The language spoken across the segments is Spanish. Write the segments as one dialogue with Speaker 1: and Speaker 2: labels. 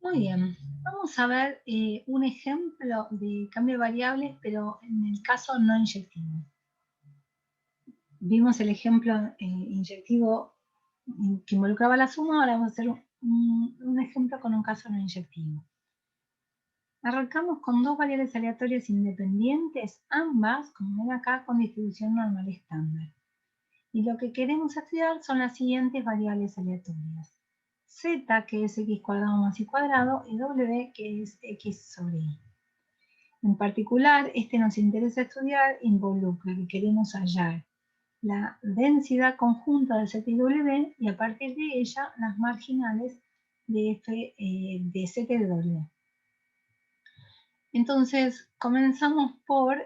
Speaker 1: Muy bien, vamos a ver un ejemplo de cambio de variables, pero en el caso no inyectivo. Vimos el ejemplo inyectivo que involucraba la suma, ahora vamos a hacer un ejemplo con un caso no inyectivo. Arrancamos con dos variables aleatorias independientes, ambas, como ven acá, con distribución normal estándar. Y lo que queremos estudiar son las siguientes variables aleatorias. Z, que es x cuadrado más y cuadrado, y w, que es x sobre y. En particular, nos interesa estudiar, involucra que queremos hallar la densidad conjunta de Z y W y a partir de ella las marginales de F de Z y de W. Entonces, comenzamos por,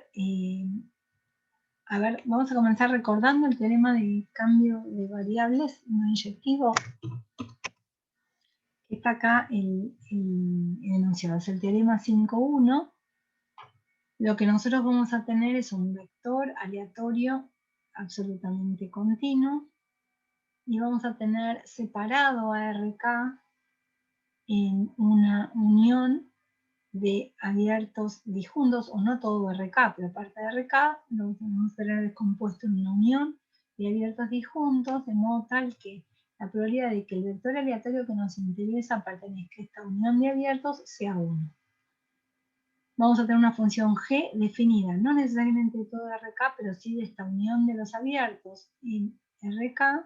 Speaker 1: vamos a comenzar recordando el teorema de cambio de variables no inyectivo. Está acá el enunciado, es el teorema 5.1. Lo que nosotros vamos a tener es un vector aleatorio absolutamente continuo y vamos a tener separado a RK en una unión de abiertos disjuntos, o no todo RK, pero parte de RK lo vamos a tener descompuesto en una unión de abiertos disjuntos, de modo tal que la probabilidad de que el vector aleatorio que nos interesa pertenezca a esta unión de abiertos sea 1. Vamos a tener una función g definida, no necesariamente de todo RK, pero sí de esta unión de los abiertos en RK,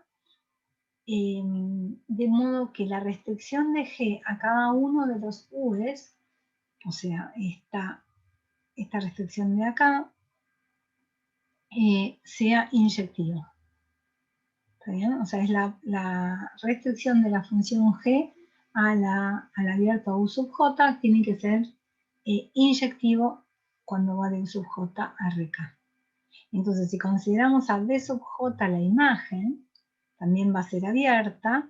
Speaker 1: de modo que la restricción de g a cada uno de los u's, o sea, esta restricción de acá, sea inyectiva. ¿Está bien? O sea, es la restricción de la función g al abierto u sub j tiene que ser inyectivo cuando va de u sub j a RK. Entonces, si consideramos a b sub j la imagen, también va a ser abierta,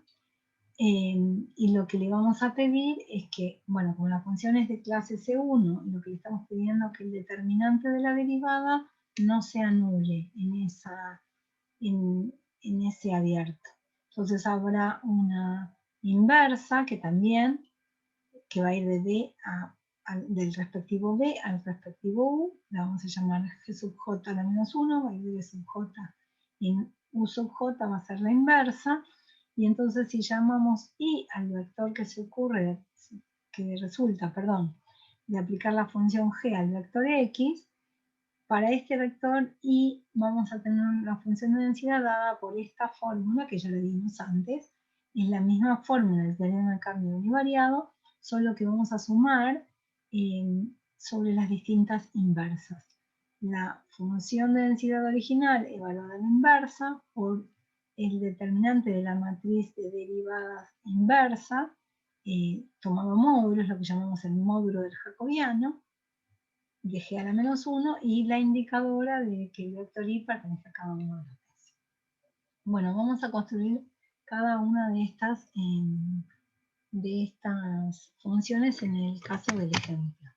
Speaker 1: y lo que le vamos a pedir es que, bueno, como la función es de clase C1, lo que le estamos pidiendo es que el determinante de la derivada no se anule en ese abierto. Entonces habrá una inversa que también, que va a ir de B del respectivo B al respectivo U, la vamos a llamar G sub J a la menos 1, va a ir de B sub J en U sub J va a ser la inversa, y entonces si llamamos I al vector que resulta de aplicar la función G al vector X, para este vector I vamos a tener la función de densidad dada por esta fórmula que ya la vimos antes, es la misma fórmula del teorema de cambio univariado, solo que vamos a sumar sobre las distintas inversas. La función de densidad original evaluada a la inversa por el determinante de la matriz de derivadas inversa, tomado módulos, lo que llamamos el módulo del jacobiano, de g a la menos 1, y la indicadora de que el vector i pertenece a cada uno de los tres. Bueno, vamos a construir cada una de estas funciones en el caso del ejemplo.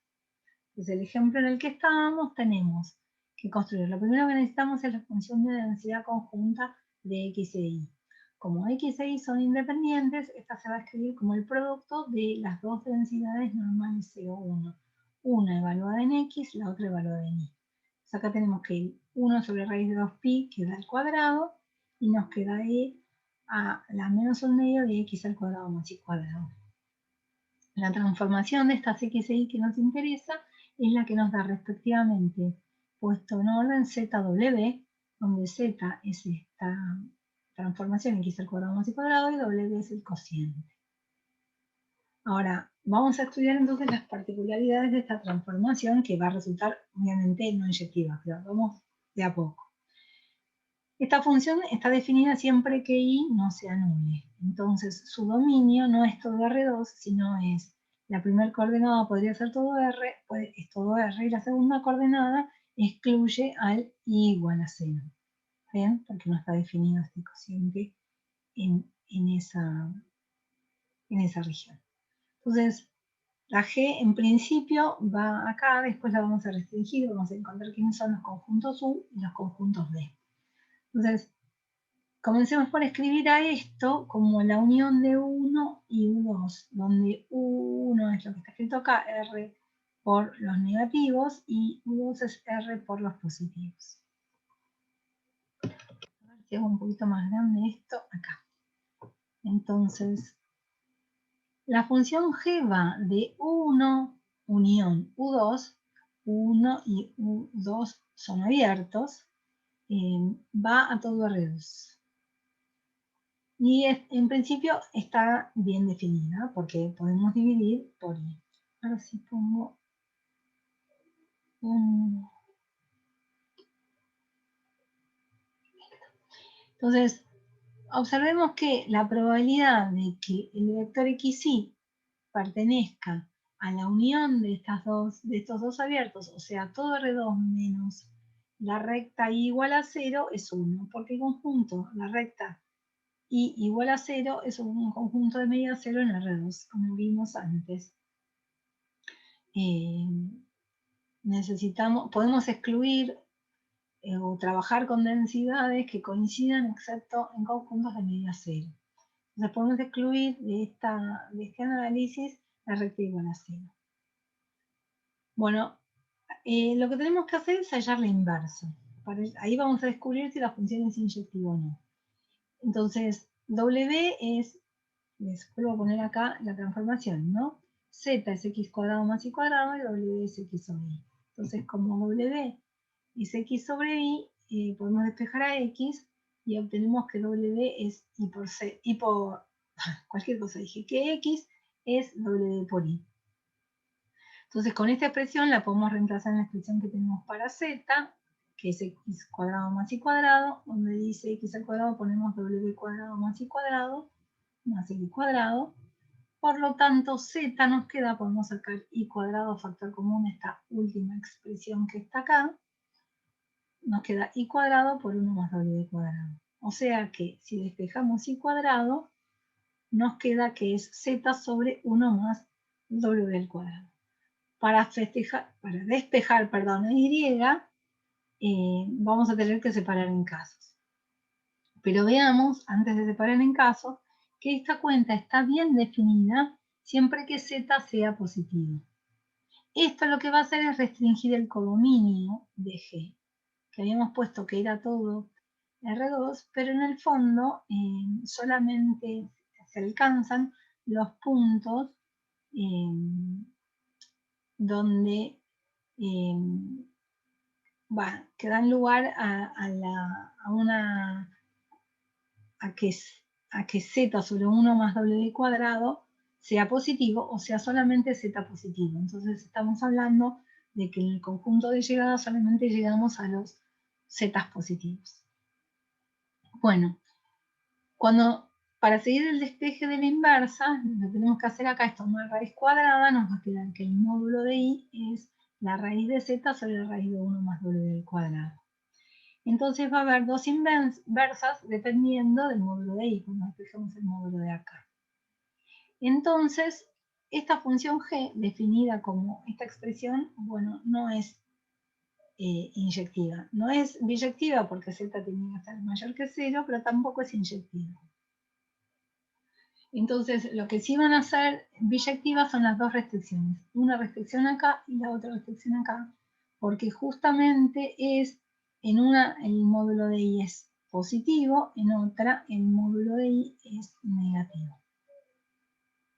Speaker 1: Entonces, el ejemplo en el que estábamos, tenemos que construir. Lo primero que necesitamos es la función de densidad conjunta de x e y. Como x e y son independientes, esta se va a escribir como el producto de las dos densidades normales CO1. Una evaluada en x, la otra evaluada en y. Entonces acá tenemos que 1 sobre raíz de 2pi queda al cuadrado, y nos queda ahí a la menos 1/2 de x al cuadrado más y cuadrado. La transformación de estas x e y que nos interesa es la que nos da respectivamente, puesto en orden ZW, donde Z es esta transformación x al cuadrado más y cuadrado y W es el cociente. Ahora, vamos a estudiar entonces las particularidades de esta transformación, que va a resultar obviamente no inyectiva, pero vamos de a poco. Esta función está definida siempre que y no se anule. Entonces, su dominio no es todo R2, sino es la primera coordenada podría ser todo R, es todo R, y la segunda coordenada excluye al i igual a 0. ¿Ven? Porque no está definido este cociente en esa región. Entonces, la G en principio va acá, después la vamos a restringir, vamos a encontrar quiénes son los conjuntos U y los conjuntos D. Entonces, Comencemos por escribir a esto como la unión de U1 y U2, donde U1 es lo que está escrito acá, R por los negativos, y U2 es R por los positivos. A ver si hago un poquito más grande esto acá. Entonces, la función g va de U1 unión U2, U1 y U2 son abiertos, va a todo R2. Y en principio está bien definida porque podemos dividir por i. Ahora sí pongo un... Entonces, observemos que la probabilidad de que el vector xy pertenezca a la unión de estos dos abiertos, o sea, todo R2 menos la recta y igual a 0 es 1, porque el conjunto, la recta y igual a 0 es un conjunto de medida 0 en R2, como vimos antes. Podemos excluir o trabajar con densidades que coincidan excepto en conjuntos de medida 0. Entonces podemos excluir de este análisis la recta igual a 0. Bueno, lo que tenemos que hacer es hallar la inversa. Ahí vamos a descubrir si la función es inyectiva o no. Entonces, W es, les vuelvo a poner acá la transformación, ¿no? Z es x cuadrado más y cuadrado y W es x sobre y. Entonces, como W es x sobre y, podemos despejar a x y obtenemos que W es y por c, y por cualquier cosa, dije que x es W por y. Entonces, con esta expresión la podemos reemplazar en la expresión que tenemos para z, que es x cuadrado más y cuadrado, donde dice x al cuadrado ponemos w cuadrado más y cuadrado, más x cuadrado. Por lo tanto, z nos queda, podemos sacar y cuadrado factor común, esta última expresión que está acá, nos queda y cuadrado por 1 más w cuadrado. O sea que si despejamos y cuadrado, nos queda que es z sobre 1 más w al cuadrado. Para despejar, a y, vamos a tener que separar en casos. Pero veamos, antes de separar en casos, que esta cuenta está bien definida siempre que z sea positivo. Esto lo que va a hacer es restringir el codominio de G, que habíamos puesto que era todo R2, pero en el fondo solamente se alcanzan los puntos donde que dan lugar a que z sobre 1 más w cuadrado sea positivo o sea solamente z positivo. Entonces estamos hablando de que en el conjunto de llegadas solamente llegamos a los z positivos. Bueno, para seguir el despeje de la inversa, lo que tenemos que hacer acá es tomar raíz cuadrada, nos va a quedar que el módulo de i es la raíz de z sobre la raíz de 1 más w al cuadrado. Entonces va a haber dos inversas dependiendo del módulo de i, cuando despejemos el módulo de acá. Entonces, esta función g, definida como esta expresión, bueno, no es inyectiva. No es biyectiva porque z tiene que ser mayor que 0, pero tampoco es inyectiva. Entonces, lo que sí van a ser biyectivas son las dos restricciones. Una restricción acá y la otra restricción acá, porque justamente es en una el módulo de i es positivo, en otra el módulo de i es negativo.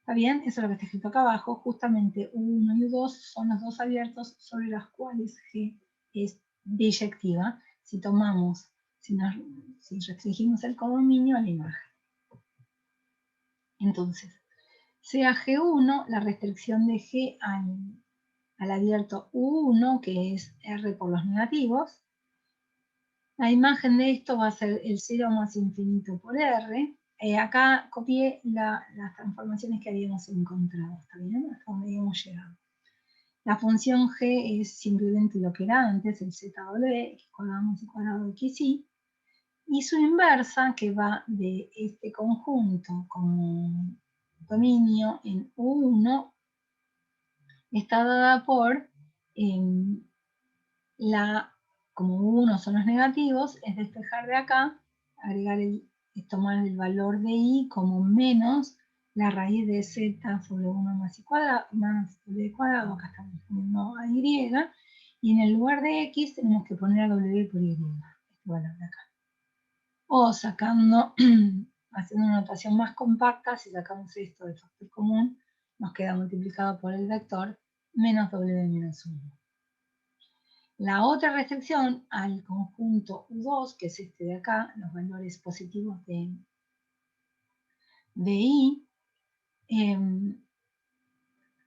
Speaker 1: ¿Está bien? Eso es lo que está escrito acá abajo. Justamente U1 y U2 son los dos abiertos sobre los cuales G es biyectiva si restringimos el codominio a la imagen. Entonces, sea G1 la restricción de G al abierto U1, que es R por los negativos. La imagen de esto va a ser el 0 más infinito por R. Acá copié las transformaciones que habíamos encontrado, ¿está bien? Hasta donde habíamos llegado. La función G es simplemente lo que era antes, el ZW, x cuadrado más y cuadrado de xy. Y su inversa, que va de este conjunto como dominio en U1, está dada por como U1 son los negativos, es despejar de acá, agregar el es tomar el valor de i como menos la raíz de z sobre 1 más i cuadrado, más w cuadrado, acá estamos poniendo a y, y en el lugar de x tenemos que poner a w por y, este valor de acá. O sacando, haciendo una notación más compacta, si sacamos esto del factor común, nos queda multiplicado por el vector menos w menos 1. La otra restricción al conjunto U2, que es este de acá, los valores positivos de i,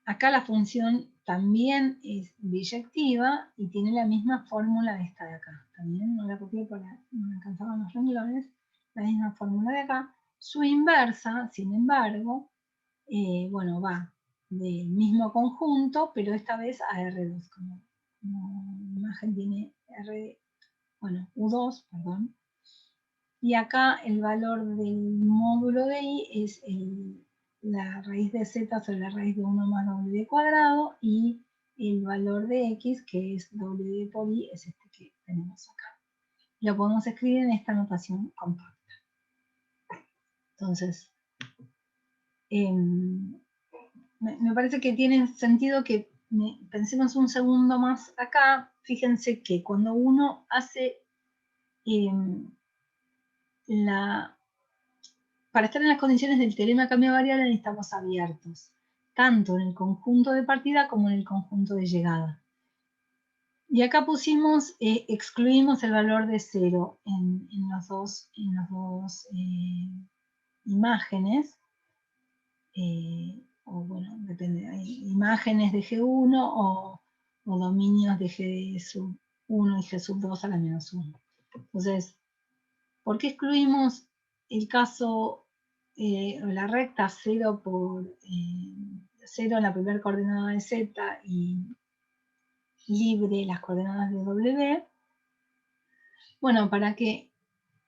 Speaker 1: acá la función también es biyectiva y tiene la misma fórmula de esta de acá. También no la copié porque no me alcanzaban los renglones. La misma fórmula de acá. Su inversa, sin embargo, bueno, va del mismo conjunto, pero esta vez a R2, como imagen tiene R, bueno, U2, perdón. Y acá el valor del módulo de i es la raíz de z sobre la raíz de 1 más w cuadrado, y el valor de x, que es w por i, es este que tenemos acá. Lo podemos escribir en esta notación compacta. Entonces, me parece que tiene sentido que pensemos un segundo más acá. Fíjense que cuando uno hace para estar en las condiciones del teorema de cambio de variable necesitamos abiertos, tanto en el conjunto de partida como en el conjunto de llegada. Y acá pusimos, excluimos el valor de 0 en las dos imágenes, o bueno, depende, hay imágenes de G1 o dominios de G sub 1 y G sub 2 a la menos 1. Entonces, ¿por qué excluimos el caso, la recta 0 por 0 en la primera coordenada de z y libre las coordenadas de w? Bueno, para que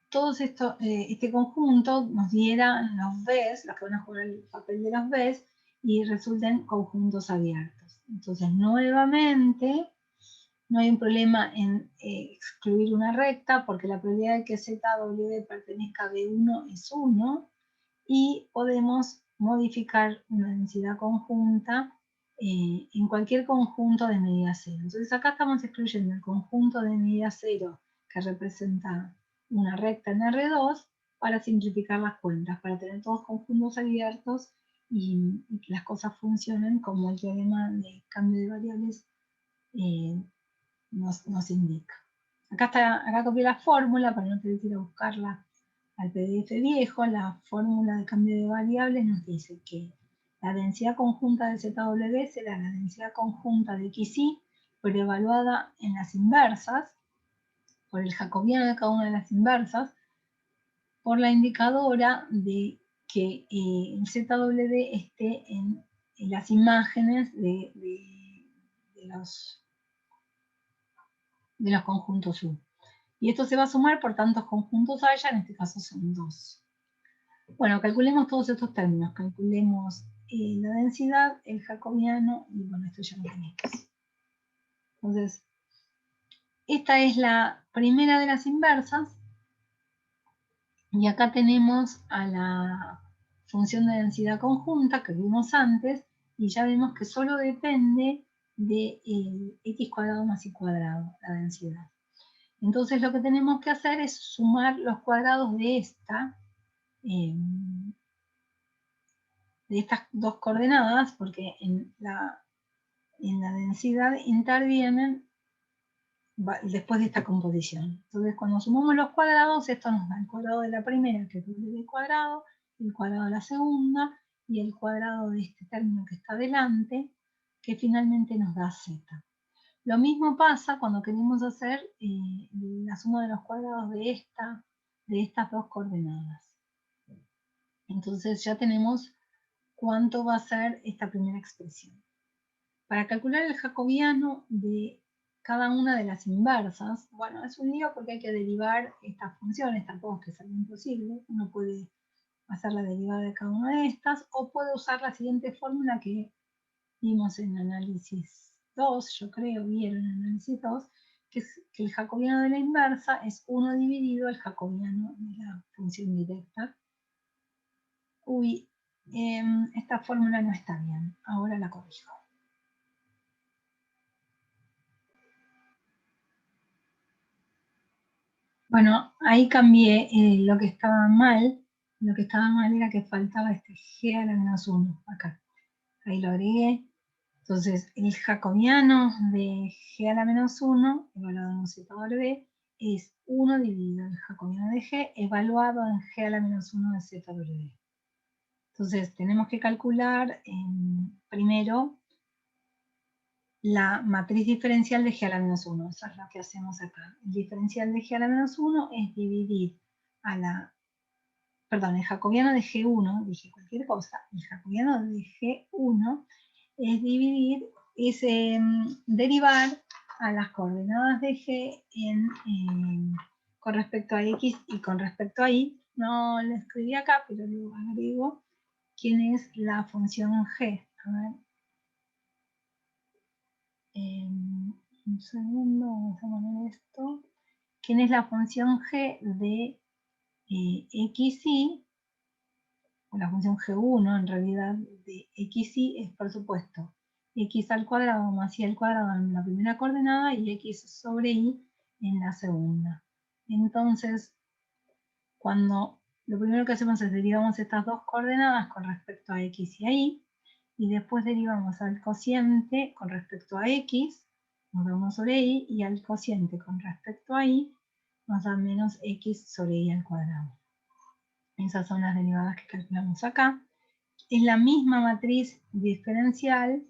Speaker 1: todo esto, este conjunto nos diera los Bs, los que van a jugar el papel de los Bs, y resulten conjuntos abiertos. Entonces, nuevamente, no hay un problema en excluir una recta, porque la probabilidad de que ZW pertenezca a B1 es 1, y podemos modificar una densidad conjunta en cualquier conjunto de medida 0. Entonces acá estamos excluyendo el conjunto de medida 0 que representa una recta en R2 para simplificar las cuentas, para tener todos conjuntos abiertos y que las cosas funcionen como el teorema de cambio de variables nos indica. Acá copié la fórmula para no tener que ir a buscarla al PDF viejo. La fórmula de cambio de variables nos dice que la densidad conjunta de ZW será la densidad conjunta de XY, pero evaluada en las inversas, por el jacobiano de cada una de las inversas, por la indicadora de que el ZW esté en las imágenes de los conjuntos U. Y esto se va a sumar por tantos conjuntos haya, en este caso son 2. Bueno, calculemos todos estos términos. Calculemos la densidad, el jacobiano, y bueno, esto ya lo tenemos. Entonces, esta es la primera de las inversas. Y acá tenemos a la función de densidad conjunta que vimos antes, y ya vemos que solo depende de x cuadrado más y cuadrado, la densidad. Entonces lo que tenemos que hacer es sumar los cuadrados de estas dos coordenadas, porque en la densidad intervienen después de esta composición. Entonces cuando sumamos los cuadrados, esto nos da el cuadrado de la primera, que es w cuadrado, el cuadrado de la segunda, y el cuadrado de este término que está delante, que finalmente nos da z. Lo mismo pasa cuando queremos hacer la suma de los cuadrados de estas dos coordenadas. Entonces ya tenemos cuánto va a ser esta primera expresión. Para calcular el jacobiano de cada una de las inversas, bueno, es un lío porque hay que derivar estas funciones, tampoco es que sea imposible. Uno puede hacer la derivada de cada una de estas, o puede usar la siguiente fórmula que vimos en análisis 2, yo creo, vieron en análisis 2, que el jacobiano de la inversa es 1 dividido el jacobiano de la función directa. Uy, esta fórmula no está bien, ahora la corrijo. Bueno, ahí cambié lo que estaba mal. Lo que estaba mal era que faltaba este g a la menos 1 acá. Ahí lo agregué. Entonces, el jacobiano de g a la menos 1, evaluado en ZW, es 1 dividido el jacobiano de g, evaluado en g a la menos 1 de ZW. Entonces, tenemos que calcular primero la matriz diferencial de g a la menos 1. Eso es lo que hacemos acá. El diferencial de g a la menos 1 es dividir el jacobiano de G1, dije cualquier cosa, el jacobiano de G1 es derivar a las coordenadas de G con respecto a X y con respecto a Y. No lo escribí acá, pero lo agrego. ¿Quién es la función G? A ver. Un segundo, vamos a poner esto. ¿Quién es la función G de XY? O la función G1 en realidad de XY es, por supuesto, X al cuadrado más Y al cuadrado en la primera coordenada y X sobre Y en la segunda. Entonces, lo primero que hacemos es derivamos estas dos coordenadas con respecto a X y a Y, y después derivamos al cociente con respecto a X, nos da 1 sobre Y, y al cociente con respecto a Y, nos da menos X sobre Y al cuadrado. Esas son las derivadas que calculamos acá. Es la misma matriz diferencial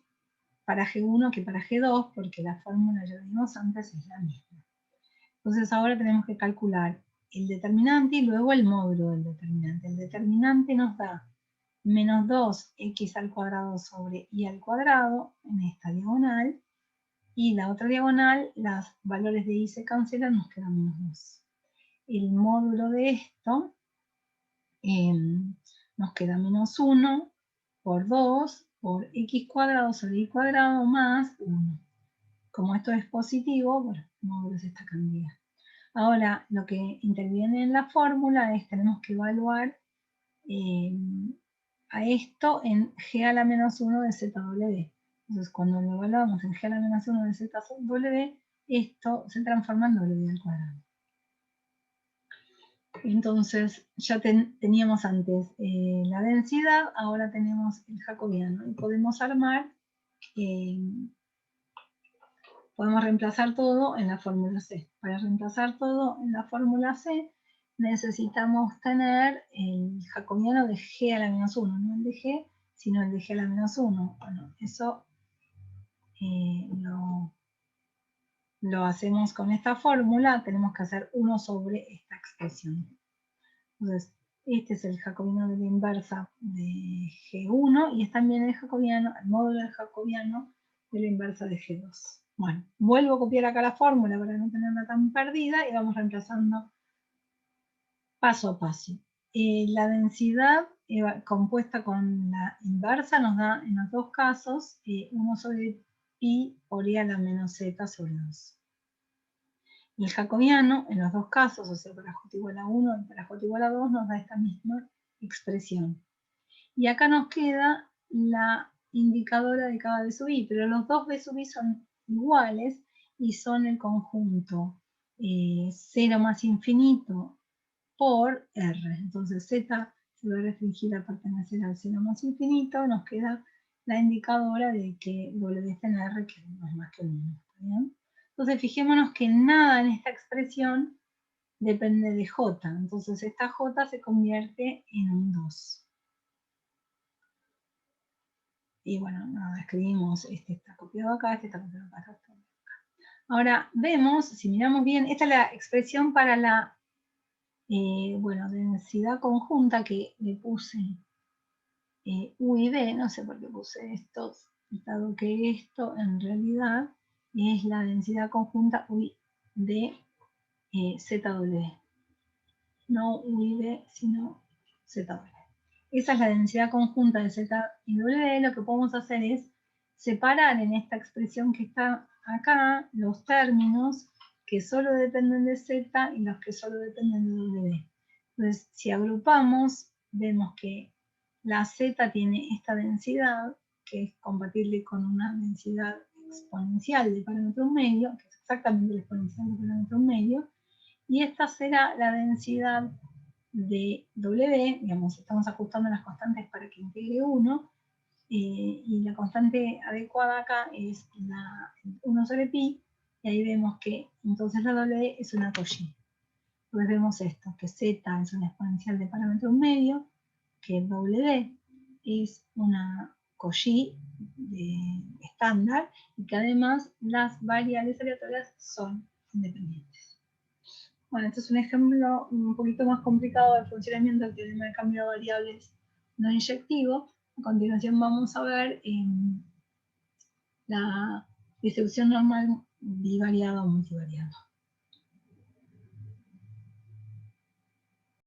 Speaker 1: para G1 que para G2, porque la fórmula, ya vimos antes, es la misma. Entonces ahora tenemos que calcular el determinante y luego el módulo del determinante. El determinante nos da menos 2x al cuadrado sobre y al cuadrado en esta diagonal, y la otra diagonal, los valores de y se cancelan, nos queda menos 2. El módulo de esto nos queda menos 1 por 2 por x cuadrado sobre y cuadrado más 1. Como esto es positivo, bueno, el módulo se está cambiando. Ahora, lo que interviene en la fórmula es, tenemos que evaluar a esto en g a la menos 1 de ZW. Entonces, cuando lo evaluamos en g a la menos 1 de ZW, esto se transforma en W al cuadrado. Entonces, ya teníamos antes la densidad, ahora tenemos el jacobiano. Y podemos armar, podemos reemplazar todo en la fórmula C. Para reemplazar todo en la fórmula C, necesitamos tener el jacobiano de g a la menos 1, no el de g, sino el de g a la menos 1. Bueno, eso lo hacemos con esta fórmula, tenemos que hacer 1 sobre esta expresión. Entonces, este es el jacobiano de la inversa de G1 y es también el módulo del jacobiano de la inversa de G2. Bueno, vuelvo a copiar acá la fórmula para no tenerla tan perdida y vamos reemplazando paso a paso. La densidad compuesta con la inversa nos da en los dos casos 1 sobre pi por i a la menos z sobre 2. Y el jacobiano, en los dos casos, o sea, para j igual a 1 y para j igual a 2, nos da esta misma expresión. Y acá nos queda la indicadora de cada b sub i, pero los dos b sub i son iguales y son el conjunto 0 más infinito por r. Entonces z se va a restringir a pertenecer al 0 más infinito, nos queda la indicadora de que w está en r, que no es más que 1. ¿Está bien? Entonces fijémonos que nada en esta expresión depende de j. Entonces esta j se convierte en un 2. Y bueno, nada, escribimos, este está copiado acá, este está copiado acá, este está copiado acá. Ahora vemos, si miramos bien, esta es la expresión para la densidad conjunta que le puse U y B, no sé por qué puse esto, dado que esto en realidad es la densidad conjunta U de ZW. No U y B, sino ZW. Esa es la densidad conjunta de Z y W. Lo que podemos hacer es separar en esta expresión que está acá los términos que solo dependen de Z y los que solo dependen de W. Entonces, si agrupamos, vemos que la Z tiene esta densidad, que es compatible con una densidad exponencial de parámetro medio, que es exactamente la exponencial de parámetro medio, y esta será la densidad de W, digamos, estamos ajustando las constantes para que integre 1, y la constante adecuada acá es la 1 sobre pi, y ahí vemos que entonces la W es una Cauchy. Entonces vemos esto, que Z es una exponencial de parámetro medio, que W es una Cauchy estándar, y que además las variables aleatorias son independientes. Bueno, este es un ejemplo un poquito más complicado del funcionamiento del teorema de cambio de variables no inyectivo. A continuación vamos a ver la distribución normal bivariada o multivariada.